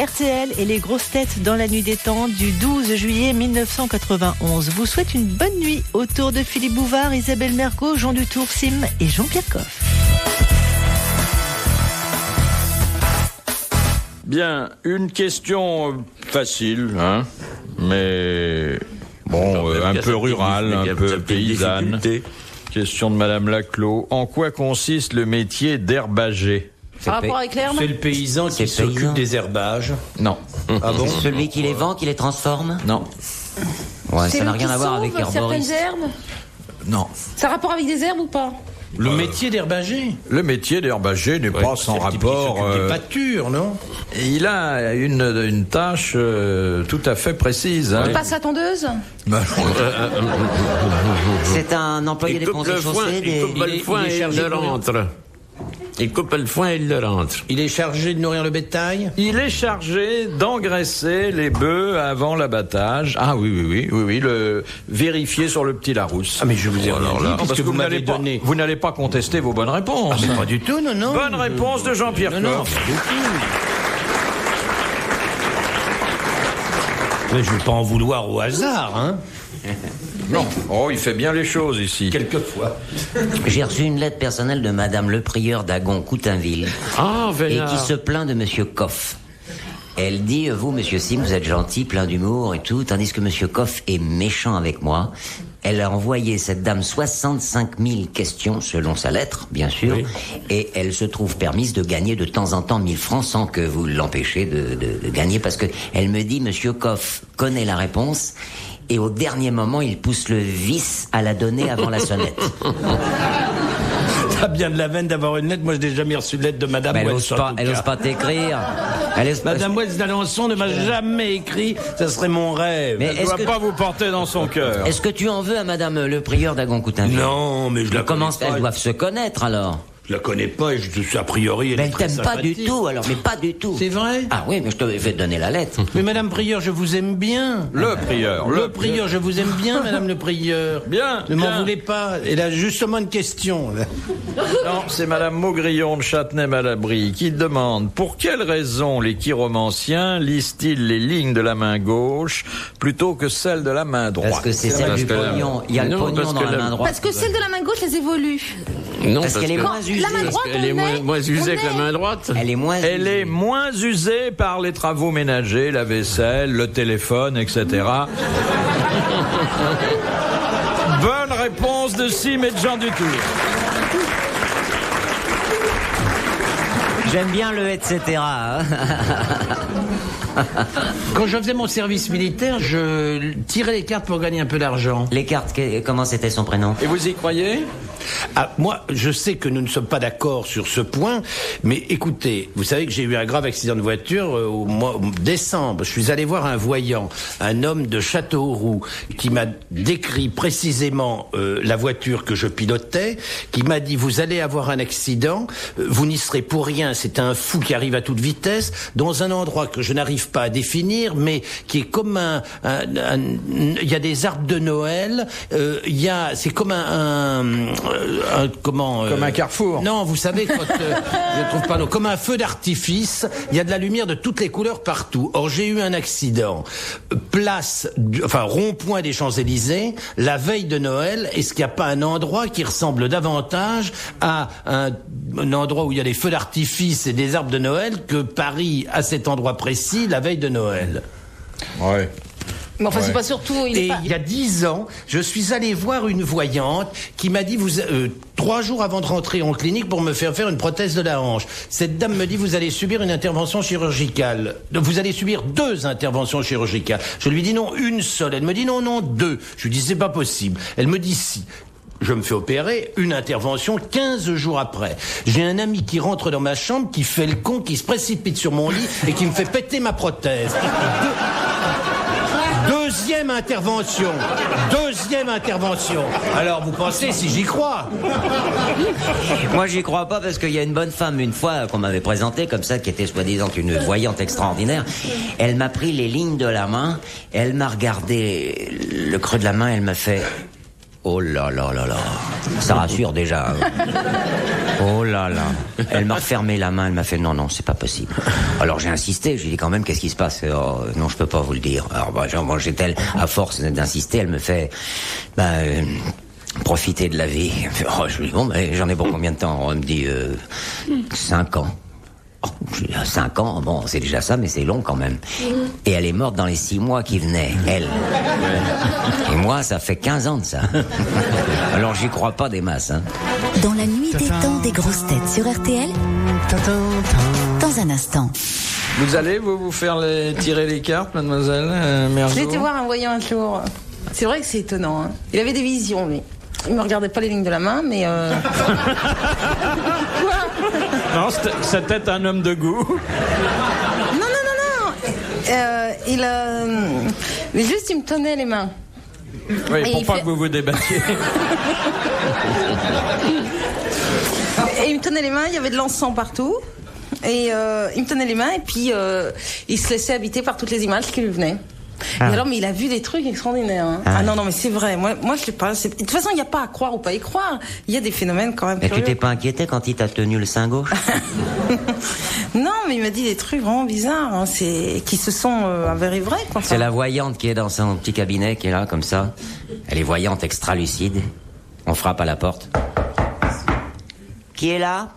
RTL et les grosses têtes dans la nuit des temps du 12 juillet 1991 vous souhaitent une bonne nuit autour de Philippe Bouvard, Isabelle Mergo, Jean Dutour, Sim et Jean-Pierre Coff. Bien, une question facile, hein, mais bon, un peu rurale, un peu paysanne. Question de Madame Laclos. En quoi consiste le métier d'herbager ? Par rapport avec l'herbe ? C'est le paysan qui s'occupe des herbages. Non. Ah bon ? Celui qui les vend, qui les transforme ? Non. Ouais, c'est ça n'a lui rien qui à voir avec sauve l'herboriste. certaines herbes ? Non. Ça a rapport avec des herbes ou pas ? Le métier d'herbager ? Le métier d'herbager n'est pas sans rapport. Des pâtures, non ? Il a une tâche tout à fait précise. Hein. Il passe la tondeuse ? C'est un employé des ponts et chaussées. Il coupe le foin et il le rentre. Il coupe le foin et il le rentre. Il est chargé de nourrir le bétail ? Il est chargé d'engraisser les bœufs avant l'abattage. Ah oui, le vérifier sur le petit Larousse. Ah mais je vous ai rien dit, parce que vous m'avez donné. Vous n'allez pas contester vos bonnes réponses. Ah mais pas du tout, non. Bonne réponse de Jean-Pierre Coff. Non, pas du tout. Mais je ne vais pas en vouloir au hasard, hein. Non. Oh, il fait bien les choses ici. Quelquefois. J'ai reçu une lettre personnelle de Madame le prieur d'Agon-Coutainville. Ah, et qui se plaint de Monsieur Coff. Elle dit, vous, Monsieur Sim, vous êtes gentil, plein d'humour et tout, tandis que Monsieur Coff est méchant avec moi. Elle a envoyé cette dame 65 000 questions, selon sa lettre, bien sûr, oui. Et elle se trouve permise de gagner de temps en temps 1000 francs sans que vous l'empêchiez de gagner, parce que elle me dit, Monsieur Coff connaît la réponse, et au dernier moment, il pousse le vice à la donner avant la sonnette. T'as bien de la veine d'avoir une lettre. Moi, je n'ai jamais reçu de lettre de Madame Wells. Elle n'ose pas t'écrire. Madame Wells d'Alençon ne m'a jamais écrit. Ça serait mon rêve. Mais elle ne doit pas vous porter dans son cœur. Est-ce que tu en veux à Madame le prieur d'Agon-Coutainville ? Non, mais je la connais pas. Elles doivent se connaître, alors. Je la connais pas et a priori elle est très sympathique. Elle t'aime pas du tout, alors, mais pas du tout. C'est vrai ? Ah oui, mais je te vais te donner la lettre. Mais Madame Prieur, je vous aime bien. Le prieur. Le prieur, je vous aime bien, Madame le prieur. Bien. Ne m'en voulez pas. Elle a justement une question. Non, c'est Madame Maugrillon de Châtenay-Malabry qui demande pour quelle raison les chiromanciens lisent-ils les lignes de la main gauche plutôt que celles de la main droite ? Parce que c'est celle du pognon. Il y a le pognon dans la main droite. Parce que celle de la main gauche, les évolue. Non, parce qu'elle est moins usée. La main droite, elle est moins usée que la main droite. Elle est moins usée par les travaux ménagers, la vaisselle, le téléphone, etc. Bonne réponse de Sim et de Jean Dutour. J'aime bien le etc. Quand je faisais mon service militaire, je tirais les cartes pour gagner un peu d'argent. Les cartes, comment c'était son prénom ? Et vous y croyez ? Ah, moi, je sais que nous ne sommes pas d'accord sur ce point, mais écoutez, vous savez que j'ai eu un grave accident de voiture au mois de décembre. Je suis allé voir un voyant, un homme de Châteauroux, qui m'a décrit précisément la voiture que je pilotais, qui m'a dit, vous allez avoir un accident, vous n'y serez pour rien, c'est un fou qui arrive à toute vitesse, dans un endroit que je n'arrive pas à définir, mais qui est comme il y a des arbres de Noël, c'est comme comme un carrefour. Non, vous savez, quand je trouve pas comme un feu d'artifice, il y a de la lumière de toutes les couleurs partout. Or, j'ai eu un accident. Rond-point des Champs-Élysées, la veille de Noël. Est-ce qu'il n'y a pas un endroit qui ressemble davantage à un endroit où il y a des feux d'artifice et des arbres de Noël que Paris, à cet endroit précis, la veille de Noël? Ouais. Mais enfin, c'est pas surtout... Il y a 10 ans, je suis allé voir une voyante qui m'a dit, 3 jours avant de rentrer en clinique pour me faire une prothèse de la hanche. Cette dame me dit, vous allez subir une intervention chirurgicale. Vous allez subir 2 interventions chirurgicales. Je lui dis non, une seule. Elle me dit non, 2. Je lui dis, c'est pas possible. Elle me dit si. Je me fais opérer, une intervention 15 jours après. J'ai un ami qui rentre dans ma chambre, qui fait le con, qui se précipite sur mon lit et qui me fait péter ma prothèse. Deuxième intervention. Alors, vous pensez si j'y crois? Moi, j'y crois pas parce qu'il y a une bonne femme, une fois, qu'on m'avait présentée comme ça, qui était soi-disant une voyante extraordinaire. Elle m'a pris les lignes de la main, elle m'a regardé le creux de la main, elle m'a fait... Oh là là là là. Ça rassure déjà. Oh là là. Elle m'a refermé la main, elle m'a fait non, c'est pas possible. Alors j'ai insisté, je lui ai dit quand même, qu'est-ce qui se passe? Oh, non, je peux pas vous le dire. Alors j'étais, à force d'insister, elle me fait, profiter de la vie. Oh, je lui dis, bon, j'en ai pour combien de temps? Elle me dit, 5 ans. Oh, je dis, 5 ans, bon, c'est déjà ça, mais c'est long quand même. Et elle est morte dans les 6 mois qui venaient, elle. Et moi, ça fait 15 ans de ça. Alors j'y crois pas des masses, hein. Dans la nuit des temps des grosses têtes sur RTL, dans un instant. Vous allez vous faire tirer les cartes, mademoiselle Mergo? J'ai été voir un voyant un jour. C'est vrai que c'est étonnant. Hein. Il avait des visions, lui. Il me regardait pas les lignes de la main, mais... Quoi? Non, c'était un homme de goût. Non. Mais juste, il me tenait les mains. Oui, pour pas que vous vous débattiez. Et il me tenait les mains, il y avait de l'encens partout. Et il me tenait les mains, et puis il se laissait habiter par toutes les images qui lui venaient. Et alors, mais il a vu des trucs extraordinaires. Hein. Ah non, mais c'est vrai. Moi, je sais pas. De toute façon, il n'y a pas à croire ou pas y croire. Il y a des phénomènes quand même. Et curieux. tu t'es pas inquiété quand il t'a tenu le sein gauche? Non, mais il m'a dit des trucs vraiment bizarres, hein, qui se sont avérés vrais. Quoi. C'est la voyante qui est dans son petit cabinet, qui est là, comme ça. Elle est voyante extra lucide. On frappe à la porte. Qui est là?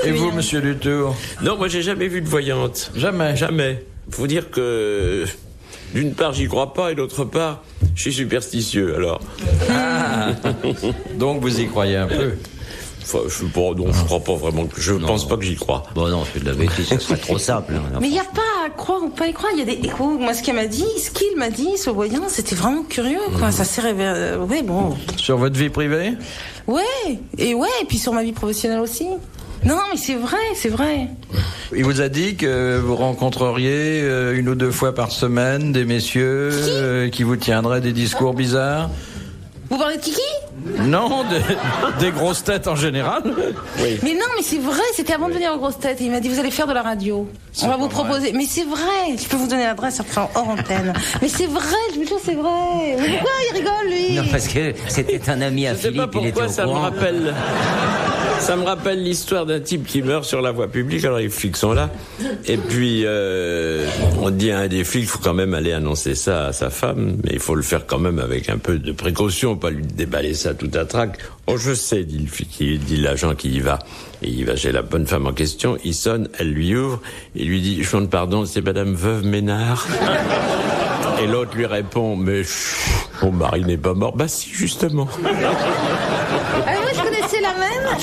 Et vous, monsieur Dutour? Non, moi j'ai jamais vu de voyante. Jamais. Faut dire que d'une part j'y crois pas et d'autre part je suis superstitieux. Alors. Donc vous y croyez un peu? Enfin, je crois pas vraiment. Je pense pas que j'y crois. Bon non, c'est de la bêtise, ce serait trop simple. Hein. Mais il n'y a pas à croire ou pas y croire. Il y a des échos. Moi, ce qu'il m'a dit, ce voyant, c'était vraiment curieux. Quoi. Ça s'est révélé. Ouais, bon. Sur votre vie privée? Ouais, et puis sur ma vie professionnelle aussi. Non, mais c'est vrai. Il vous a dit que vous rencontreriez 1 ou 2 fois par semaine des messieurs qui vous tiendraient des discours bizarres? Vous parlez de Kiki? Non, des grosses têtes en général. Oui. Mais non, mais c'est vrai, c'était avant de venir aux grosses têtes. Il m'a dit, vous allez faire de la radio. On va vous proposer. Mais c'est vrai, je peux vous donner l'adresse après hors antenne. Mais c'est vrai, je vous jure, c'est vrai. Mais pourquoi il rigole, lui? Non, parce que c'était un ami à Je sais Philippe, pas il était pourquoi au ça me courant. rappelle. Ça me rappelle l'histoire d'un type qui meurt sur la voie publique. Alors les flics sont là. Et puis on dit à un des flics, il faut quand même aller annoncer ça à sa femme, mais il faut le faire quand même avec un peu de précaution, pas lui déballer ça tout à trac. Oh, je sais, dit le flic, dit l'agent qui y va. Et il va chez la bonne femme en question, il sonne, elle lui ouvre, il lui dit, je demande pardon, c'est Madame Veuve Ménard. Et l'autre lui répond, mais mon mari n'est pas mort. Bah si, justement. Moi, je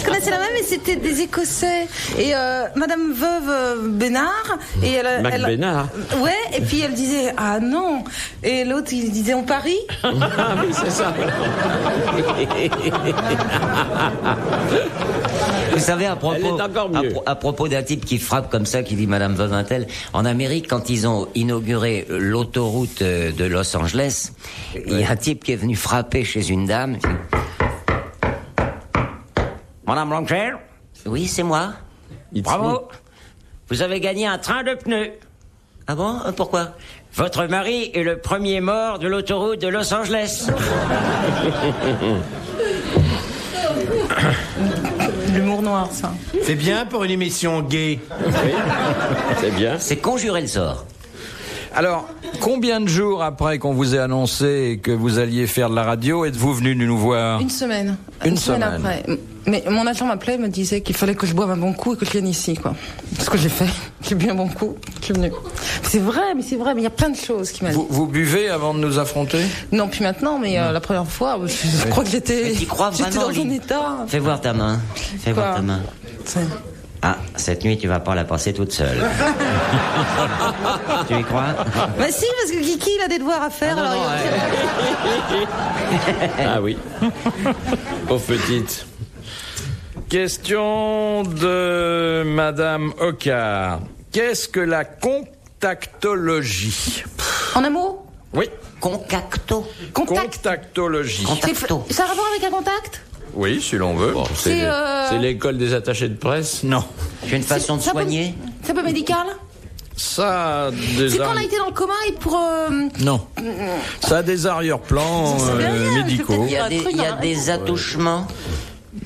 connaissais la même, mais c'était des Écossais. Et Madame Veuve Bénard. Et elle Bénard. Ouais, et puis elle disait, ah non. Et l'autre, il disait, on parie. Ah oui, c'est ça. Vous savez, Elle est encore mieux. à propos d'un type qui frappe comme ça, qui dit Madame Veuve Intel, en Amérique, quand ils ont inauguré l'autoroute de Los Angeles, il y a un type qui est venu frapper chez une dame. Madame Longchair? Oui, c'est moi. Bravo. Vous avez gagné un train de pneus. Ah bon? Pourquoi? Votre mari est le premier mort de l'autoroute de Los Angeles. L'humour noir, ça. C'est bien pour une émission gay. Oui, c'est bien. C'est conjurer le sort. Alors, combien de jours après qu'on vous ait annoncé que vous alliez faire de la radio, êtes-vous venu nous voir? Une semaine. Une semaine après. Mais mon agent m'appelait, me disait qu'il fallait que je boive un bon coup et que je vienne ici, quoi. C'est ce que j'ai fait. J'ai bu un bon coup, je suis venu. C'est vrai, mais il y a plein de choses qui m'a dit. Vous buvez avant de nous affronter? Non, puis maintenant, mais la première fois, je crois que j'étais crois dans vraiment, un Lynn. état. Fais voir ta main. Fais voir ta main. C'est- Ah, cette nuit, tu vas pas la passer toute seule. Tu y crois? Bah si, parce que Kiki, il a des devoirs à faire. Ah, non, alors non, Ah oui. Pauvre petite. Question de Madame Ocar. Qu'est-ce que la contactologie? En un mot, Oui, Concacto. contactologie. Contacto. ça a rapport avec un contact? Oui, si l'on veut. Bon, c'est C'est, l'école des attachés de presse. Non. C'est une façon de Ça peut- soigner. C'est un peu médical? Ça a des C'est quand on a été dans le coma et pour... Non. Ça a des arrière-plans médicaux. Il y a des attouchements.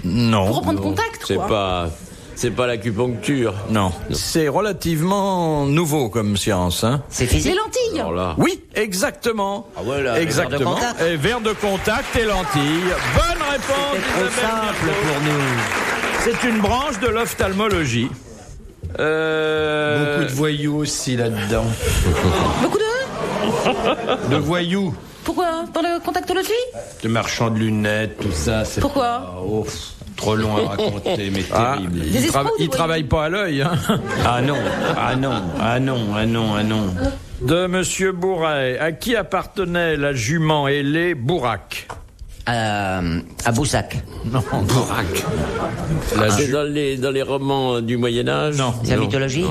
Non. Pour reprendre contact, quoi. C'est pas l'acupuncture. Non. C'est relativement nouveau comme science. Hein. C'est physique. Les lentilles. Alors là. Oui, exactement. Ah ouais, là, exactement. verre de contact. Et verre de contact et lentilles. Bonne réponse. C'est trop simple pour nous. C'est une branche de l'ophtalmologie. Beaucoup de voyous aussi là-dedans. Beaucoup De voyous. Pourquoi? Dans le contactologie? De marchands de lunettes, tout ça. C'est Pourquoi? Trop long à raconter, mais terrible. Il travaille pas à l'œil. Hein. Ah non. De Monsieur Bourret. À qui appartenait la jument ailée Bourrac? À Boussac. Non, Bourrac. C'est dans les romans du Moyen-Âge? Non. C'est la mythologie?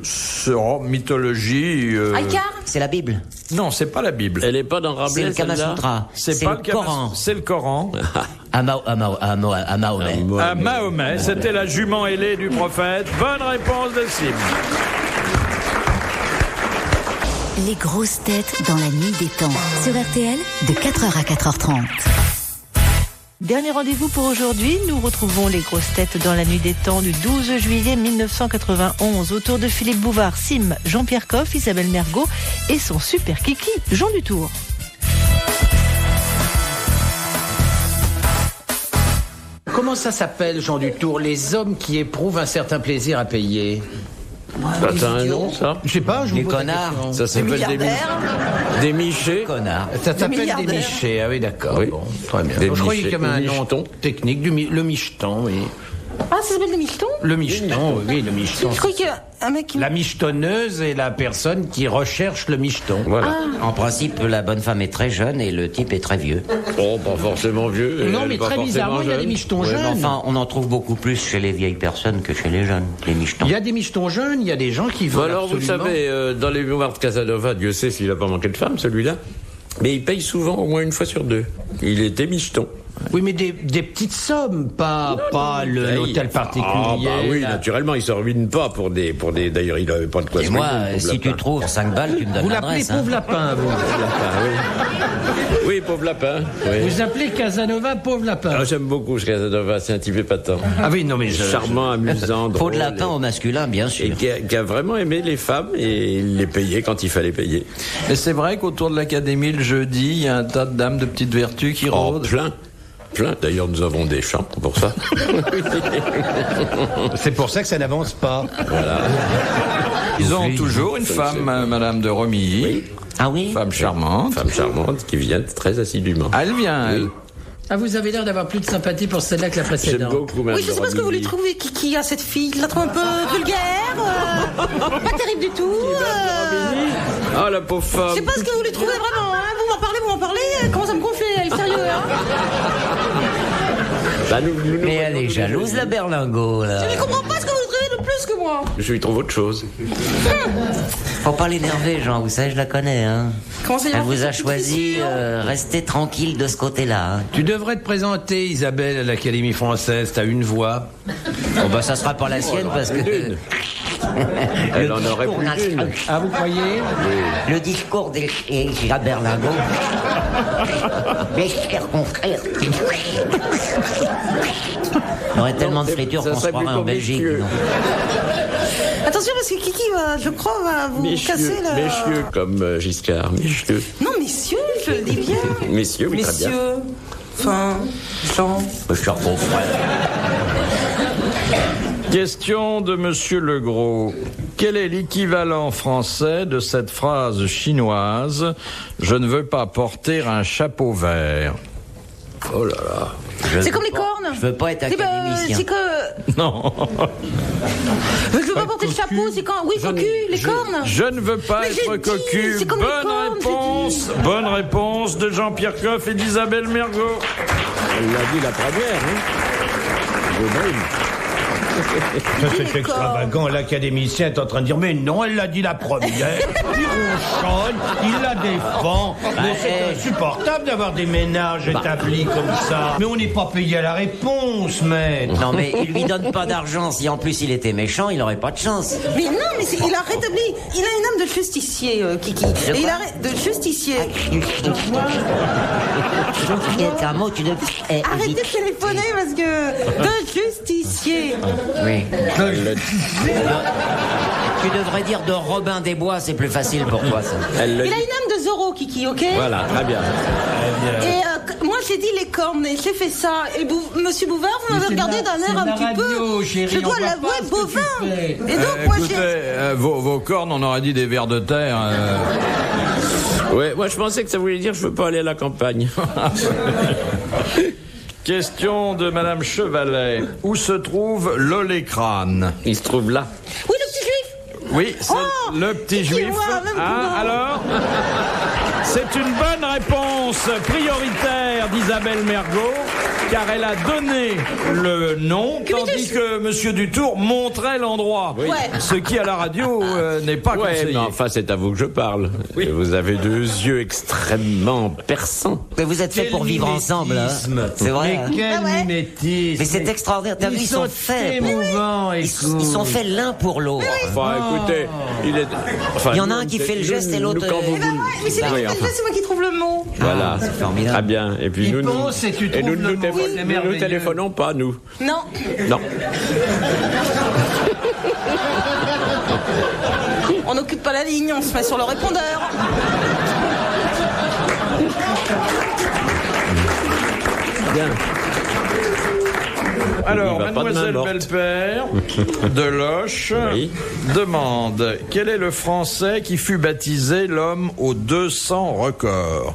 C'est mythologie. Aïkar? C'est la Bible? Non, c'est pas la Bible. Elle est pas dans Rabelais, C'est le Kama Sutra? C'est pas le Coran. C'est le Coran. À Mahomet. À Mahomet, c'était la jument ailée du prophète. Bonne réponse de Sim. Les grosses têtes dans la nuit des temps. Sur RTL, de 4h à 4h30. Dernier rendez-vous pour aujourd'hui. Nous retrouvons les grosses têtes dans la nuit des temps du 12 juillet 1991. Autour de Philippe Bouvard, Sim, Jean-Pierre Coff, Isabelle Mergot et son super kiki, Jean Dutour. Comment ça s'appelle, Jean Dutour? Les hommes qui éprouvent un certain plaisir à payer. T'as un nom, ça? Je sais pas, je vous Les pose la connards. question. Ça s'appelle des michets. Connard. Ça s'appelle des milliardaires. michets. Ah oui, d'accord. Oui. Bon, très bien. Des Je croyais michets. qu'il y avait un Le nom micheton. technique, le micheton, oui. Ah, ça s'appelle le micheton? Le micheton, oui, le micheton. Je croyais qu'un mec qui... La michetonneuse est la personne qui recherche le micheton. Voilà. En principe, la bonne femme est très jeune et le type est très vieux. Oh, pas forcément vieux. Non, elle mais est pas très forcément bizarrement, il y a des jeune. michetons Ouais, mais jeunes. enfin, on en trouve beaucoup plus chez les vieilles personnes que chez les jeunes, les michetons. Il y a des michetons jeunes, il y a des gens qui veulent Alors, vous absolument... savez, dans les mémoires de Casanova, Dieu sait s'il a pas manqué de femme, celui-là. Mais il paye souvent, au moins une fois sur deux. Il était micheton. Oui, mais des petites sommes, pas l'hôtel particulier. Ah, bah oui, là. naturellement, il se ruine pas pour des. D'ailleurs, il avait pas de quoi Et se moi, ruiner, le pauvre si tu lapin. trouves 5 balles, tu me donnes Vous l'appelez l'adresse. pauvre lapin, vous. Oui, pauvre lapin. Oui. Vous appelez Casanova pauvre lapin. Ah, j'aime beaucoup ce Casanova, c'est un type épatant. Ah oui, non mais Charmant, amusant, Peau drôle. de lapin au masculin, bien Et sûr. qui a vraiment aimé les femmes et il les payait quand il fallait payer. Et c'est vrai qu'autour de l'Académie, le jeudi, il y a un tas de dames de petites vertus qui Oh, rôdent. plein. D'ailleurs, nous avons des champs pour ça. c'est pour ça que ça n'avance pas. Ils ont toujours une femme, Madame de Romilly. Oui. Ah oui? Femme charmante. Femme charmante qui vient très assidûment. Elle vient, elle. Ah, vous avez l'air d'avoir plus de sympathie pour celle-là que la J'aime précédente. beaucoup, Madame Oui, je sais pas ce que vous lui trouvez, Kiki, à cette fille. Je la trouve un peu vulgaire, pas terrible du tout. Ah, la pauvre femme. Je sais pas ce que vous lui trouvez vraiment, hein. Vous m'en parlez, comment ça me gonfle, elle, sérieux, hein. Bah, nous Mais elle est voyons jalouse, tous la berlingot, là. Je ne comprends pas ce que vous trouvez de plus que moi. Je lui trouve autre chose. Faut pas l'énerver, Jean, vous savez, je la connais, hein. Comment ça, il Elle m'a vous fait a cette choisi, question restez tranquille de ce côté-là. Hein. Tu devrais te présenter, Isabelle, à l'Académie française. T'as une voix. Bon, bah, ça sera pas la sienne parce que. Elle en aurait plus d'une. Ah, vous croyez? Le discours de la berlingot. Mes chers confrères. On aurait tellement de fritures ça qu'on se serait croirait en plutôt Belgique. vicieux. non. Attention, parce que Kiki, je crois, va vous casser la... Messieurs, comme Giscard, messieurs. Non, messieurs, je le dis bien. Messieurs, oui, très bien. Messieurs. Enfin, Jean. Mes chers confrères. Question de Monsieur Legros. Quel est l'équivalent français de cette phrase chinoise « Je ne veux pas porter un chapeau vert » Oh là là. C'est comme les cornes. Je veux pas être C'est académicien. c'est que... Non. Je veux pas porter le chapeau, c'est quand... Oui, cocu, les cornes. Je ne veux pas Mais j'ai être dit, cocu. c'est comme les Bonne cornes, j'ai réponse. Bonne réponse de Jean-Pierre Coff et d'Isabelle Mergot. Elle l'a dit la première, hein. Je brille. Ça, c'est extravagant. L'académicien est en train de dire, mais non, elle l'a dit la première. Il ronchonne, il la défend. Mais c'est insupportable d'avoir des ménages établis comme ça. Mais on n'est pas payé à la réponse, maître. Non, mais il lui donne pas d'argent. Si en plus il était méchant, il aurait pas de chance. Mais non, mais il a rétabli. Il a une âme de justicier, Kiki. Et il a de justicier. C'est un mot, tu devrais... Arrêtez de téléphoner parce que... De justicier. Oui. Tu devrais dire de Robin des Bois, c'est plus facile pour toi, ça. Il a une âme de Zorro, Kiki, ok? Voilà, très bien. Et moi, j'ai dit les cornes et j'ai fait ça. Et Monsieur Bouvard, vous m'avez regardé d'un air un petit peu... Chérie, je dois l'avouer, bovin. Et donc, moi, écoutez, vos cornes, on aurait dit des vers de terre. Ouais, moi je pensais que ça voulait dire je veux pas aller à la campagne. Question de Madame Chevalet. Où se trouve l'olécrane? Il se trouve là. Oui, le petit juif. Oui, c'est le petit juif. Alors c'est une bonne réponse prioritaire d'Isabelle Mergo, car elle a donné le nom, tandis que Monsieur Dutour montrait l'endroit. Oui. Ce qui, à la radio, n'est pas conseillé. Mais enfin, c'est à vous que je parle. Oui. Vous avez deux yeux extrêmement perçants. Mais vous êtes fait pour vivre ensemble, hein. C'est vrai. Mais quel mimétisme. Mais c'est extraordinaire. T'as vu, ils sont faits. Émouvants, Ils sont faits l'un pour l'autre. Enfin, écoutez, il y en a un qui fait le geste et l'autre... Mais c'est moi qui trouve le mot. Voilà, c'est formidable. Très bien. Et puis nous nous téléphonons pas, nous. Non. Non. On n'occupe pas la ligne, on se met sur le répondeur. Bien. Alors, Mademoiselle Belpère de Loche demande: quel est le Français qui fut baptisé l'homme aux 200 records?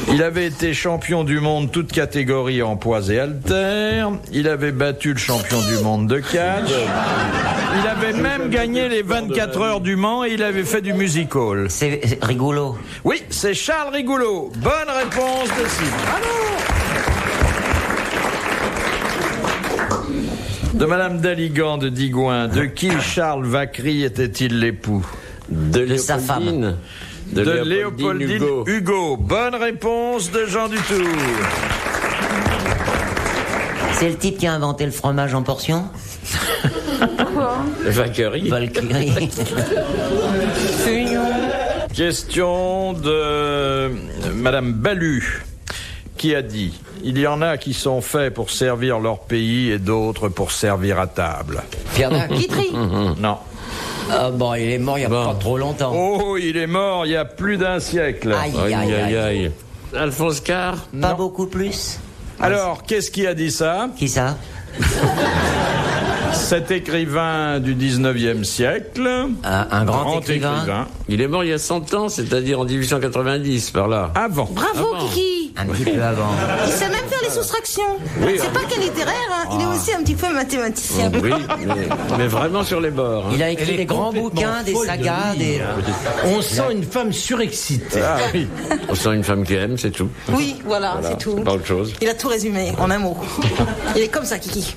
Il avait été champion du monde toutes catégories en poids et haltères. Il avait battu le champion du monde de catch. Il avait même gagné les 24 heures du Mans et il avait fait du music-hall. C'est Rigolo. Oui, c'est Charles Rigolo. Bonne réponse de Sylvie. De Madame Daligan de Digoin, de qui Charles Vacry était-il l'époux? De sa femme. De Léopoldine Hugo. Bonne réponse de Jean Dutour. C'est le type qui a inventé le fromage en portion? Valkyrie. Question de Madame Balu, qui a dit: il y en a qui sont faits pour servir leur pays et d'autres pour servir à table. Pierre Dac. Guitry. Non. Ah bon, il est mort il y a pas trop longtemps. Oh, il est mort il y a plus d'un siècle. Aïe. Alphonse Carr. Pas beaucoup plus. Alors, qu'est-ce qui a dit ça? Qui ça? Cet écrivain du 19e siècle. Un grand écrivain. Il est mort il y a 100 ans, c'est-à-dire en 1890, par là. Avant. Bravo, Kiki. Un petit peu avant. Il sait même faire les soustractions. C'est pas qu'un littéraire, hein. Il est aussi un petit peu mathématicien. Oui, mais vraiment sur les bords. Hein. Il a écrit des grands bouquins, des sagas, On sent une femme surexcitée. Ah oui. On sent une femme qui aime, c'est tout. Oui, voilà, c'est tout. Pas autre chose. Il a tout résumé en un mot. Il est comme ça, Kiki.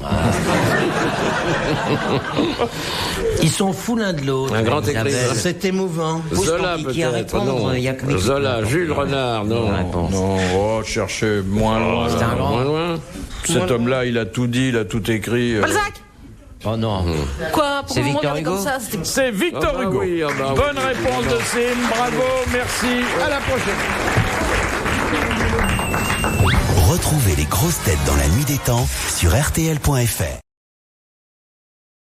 Ils sont fous l'un de l'autre. Un grand écrivain. C'est émouvant. Zola peut-être, non. Zola, Jules Renard, non. Non, cherchez moins loin. C'est un grand. Moins loin. Cet homme-là, il a tout dit, il a tout écrit. Balzac. Oh non. Quoi? C'est Victor Hugo. Comme ça, c'est Victor Hugo. Oui, bonne réponse de Sim, bravo, merci, à la prochaine. Retrouvez les grosses têtes dans la nuit des temps sur RTL.fr.